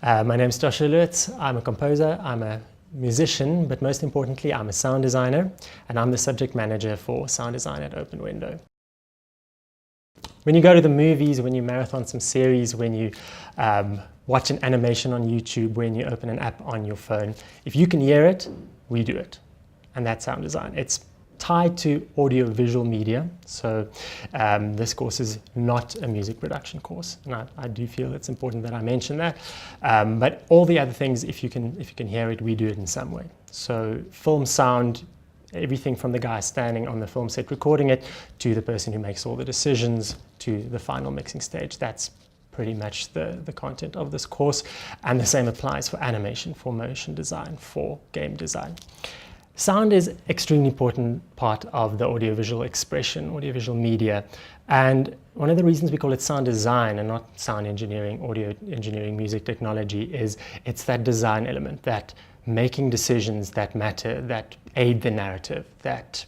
My name is Joshua Lutz. I'm a composer, I'm a musician, but most importantly, I'm a sound designer, and I'm the subject manager for sound design at Open Window. When you go to the movies, when you marathon some series, when you watch an animation on YouTube, when you open an app on your phone, if you can hear it, we do it. And that's sound design. It's tied to audio-visual media, so this course is not a music production course, and I do feel it's important that I mention that. But all the other things, if you can hear it, we do it in some way. So film sound, everything from the guy standing on the film set recording it, to the person who makes all the decisions, to the final mixing stage. That's pretty much the content of this course, and the same applies for animation, for motion design, for game design. Sound is an extremely important part of the audiovisual expression, audiovisual media. And one of the reasons we call it sound design and not sound engineering, audio engineering, music technology, is it's that design element, that making decisions that matter, that aid the narrative, that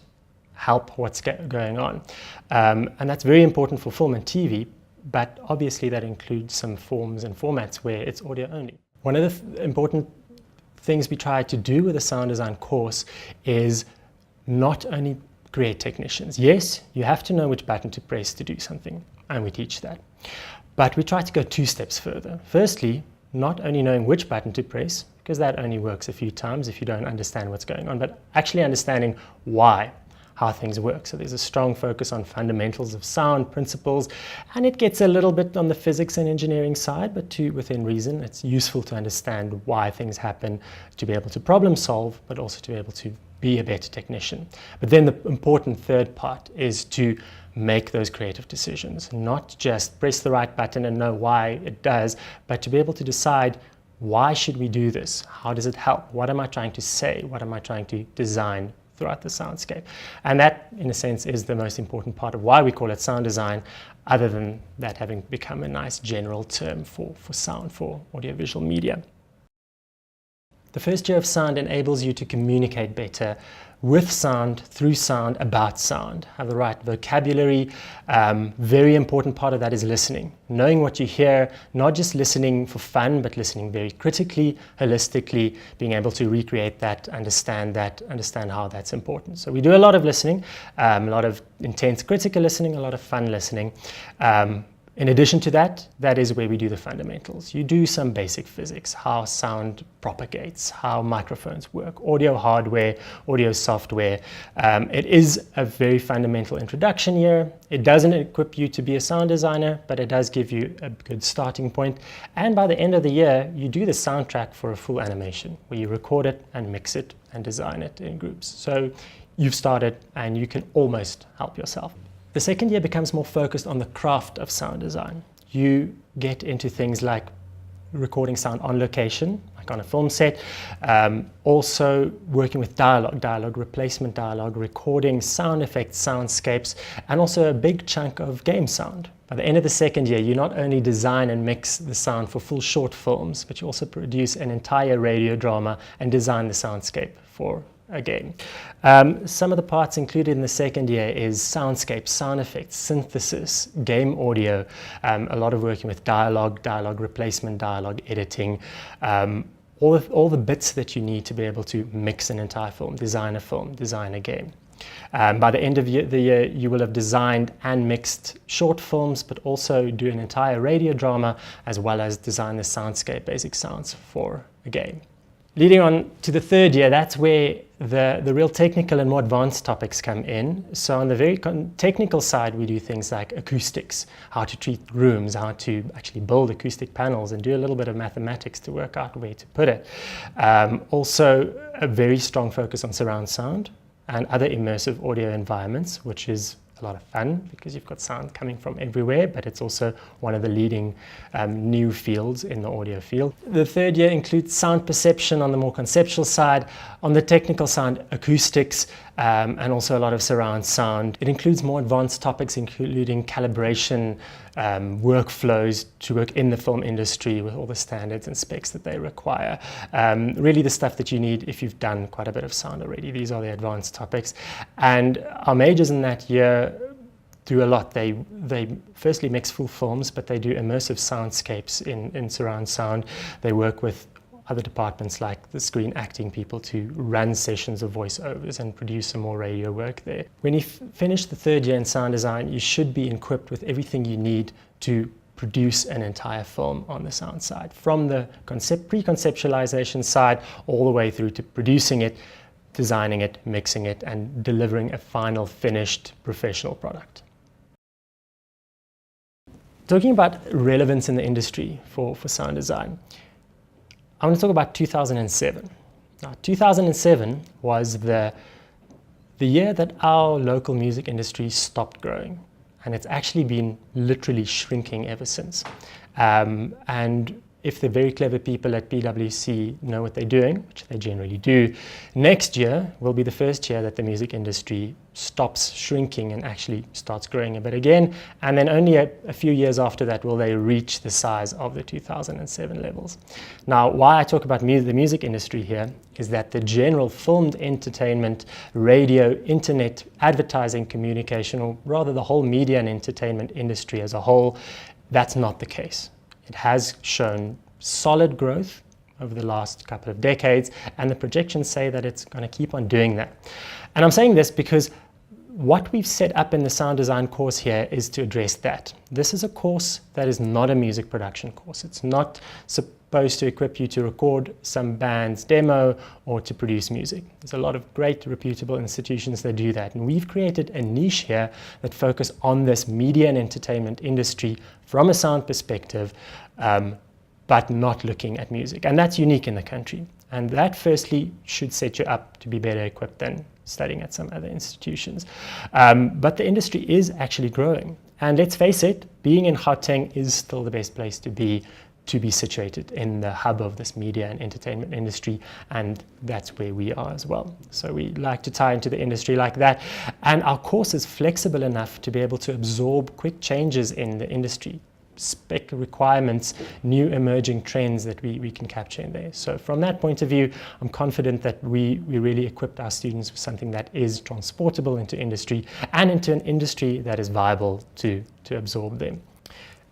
help what's going on. And that's very important for film and TV, but obviously that includes some forms and formats where it's audio only. One of the important things we try to do with the sound design course is not only create technicians. Yes, you have to know which button to press to do something, and we teach that. But we try to go 2 steps further. Firstly, not only knowing which button to press, because that only works a few times if you don't understand what's going on, but actually understanding why, how things work. So there's a strong focus on fundamentals of sound, principles, and it gets a little bit on the physics and engineering side, but within reason. It's useful to understand why things happen, to be able to problem solve, but also to be able to be a better technician. But then the important third part is to make those creative decisions, not just press the right button and know why it does, but to be able to decide, why should we do this? How does it help? What am I trying to say? What am I trying to design throughout the soundscape? And that, in a sense, is the most important part of why we call it sound design, other than that having become a nice general term for sound, for audiovisual media. The first year of sound enables you to communicate better with sound, through sound, about sound. Have the right vocabulary. Very important part of that is listening. Knowing what you hear, not just listening for fun, but listening very critically, holistically, being able to recreate that, understand how that's important. So we do a lot of listening, a lot of intense critical listening, a lot of fun listening. In addition to that, that is where we do the fundamentals. You do some basic physics, how sound propagates, how microphones work, audio hardware, audio software. It is a very fundamental introduction year. It doesn't equip you to be a sound designer, but it does give you a good starting point. And by the end of the year, you do the soundtrack for a full animation, where you record it and mix it and design it in groups. So you've started and you can almost help yourself. The second year becomes more focused on the craft of sound design. You get into things like recording sound on location, like on a film set, also working with dialogue replacement dialogue, recording sound effects, soundscapes, and also a big chunk of game sound. By the end of the second year, you not only design and mix the sound for full short films, but you also produce an entire radio drama and design the soundscape for a game. Some of the parts included in the second year is soundscape, sound effects, synthesis, game audio, a lot of working with dialogue replacement, dialogue editing, all the bits that you need to be able to mix an entire film, design a game. By the end of the year, you will have designed and mixed short films, but also do an entire radio drama, as well as design the soundscape, basic sounds for a game. Leading on to the third year, that's where the real technical and more advanced topics come in. So on the very technical side, we do things like acoustics, how to treat rooms, how to actually build acoustic panels, and do a little bit of mathematics to work out where to put it. Also, a very strong focus on surround sound and other immersive audio environments, which is a lot of fun because you've got sound coming from everywhere, but it's also one of the leading new fields in the audio field. The third year includes sound perception on the more conceptual side. On the technical side, acoustics, and also a lot of surround sound. It includes more advanced topics, including calibration, workflows to work in the film industry with all the standards and specs that they require. Really the stuff that you need if you've done quite a bit of sound already. These are the advanced topics. And our majors in that year, do a lot. They firstly mix full films, but they do immersive soundscapes in surround sound. They work with other departments like the screen acting people to run sessions of voiceovers and produce some more radio work there. When you finish the third year in sound design, you should be equipped with everything you need to produce an entire film on the sound side, from the pre-conceptualization side all the way through to producing it, designing it, mixing it, and delivering a final finished professional product. Talking about relevance in the industry for sound design, I want to talk about 2007. Now, 2007 was the year that our local music industry stopped growing, and it's actually been literally shrinking ever since. And if the very clever people at PwC know what they're doing, which they generally do, next year will be the first year that the music industry stops shrinking and actually starts growing a bit again. And then only a few years after that will they reach the size of the 2007 levels. Now, why I talk about the music industry here is that the general filmed entertainment, radio, internet, advertising, communication, or rather the whole media and entertainment industry as a whole, that's not the case. It has shown solid growth over the last couple of decades, and the projections say that it's going to keep on doing that. And I'm saying this because what we've set up in the sound design course here is to address that. This is a course that is not a music production course. It's not supposed to equip you to record some band's demo or to produce music. There's a lot of great reputable institutions that do that, and we've created a niche here that focus on this media and entertainment industry from a sound perspective, but not looking at music. And that's unique in the country. And that firstly should set you up to be better equipped than studying at some other institutions. But the industry is actually growing. And let's face it, being in Gauteng is still the best place to be situated in the hub of this media and entertainment industry, and that's where we are as well. So we like to tie into the industry like that, and our course is flexible enough to be able to absorb quick changes in the industry, spec requirements, new emerging trends that we can capture in there. So from that point of view, I'm confident that we really equipped our students with something that is transportable into industry and into an industry that is viable to absorb them.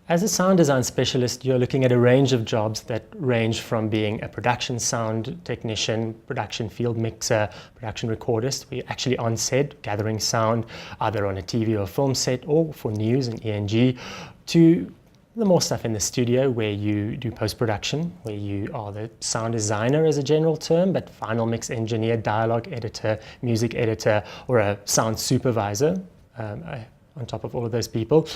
As a sound design specialist, you're looking at a range of jobs that range from being a production sound technician, production field mixer, production recordist. We're actually on set gathering sound either on a TV or film set or for news and ENG, to the more stuff in the studio where you do post-production, where you are the sound designer as a general term, but final mix engineer, dialogue editor, music editor, or a sound supervisor on top of all of those people.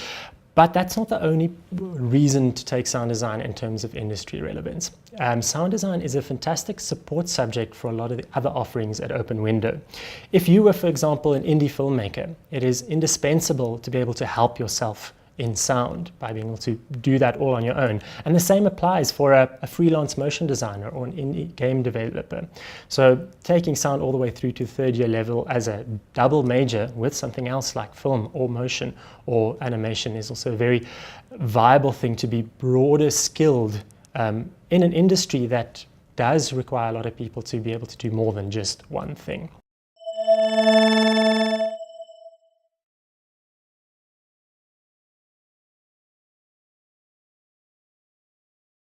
But that's not the only reason to take sound design in terms of industry relevance. Sound design is a fantastic support subject for a lot of the other offerings at Open Window. If you were, for example, an indie filmmaker, it is indispensable to be able to help yourself in sound by being able to do that all on your own. And the same applies for a freelance motion designer or an indie game developer. So taking sound all the way through to third year level as a double major with something else like film or motion or animation is also a very viable thing to be broader skilled in an industry that does require a lot of people to be able to do more than just one thing.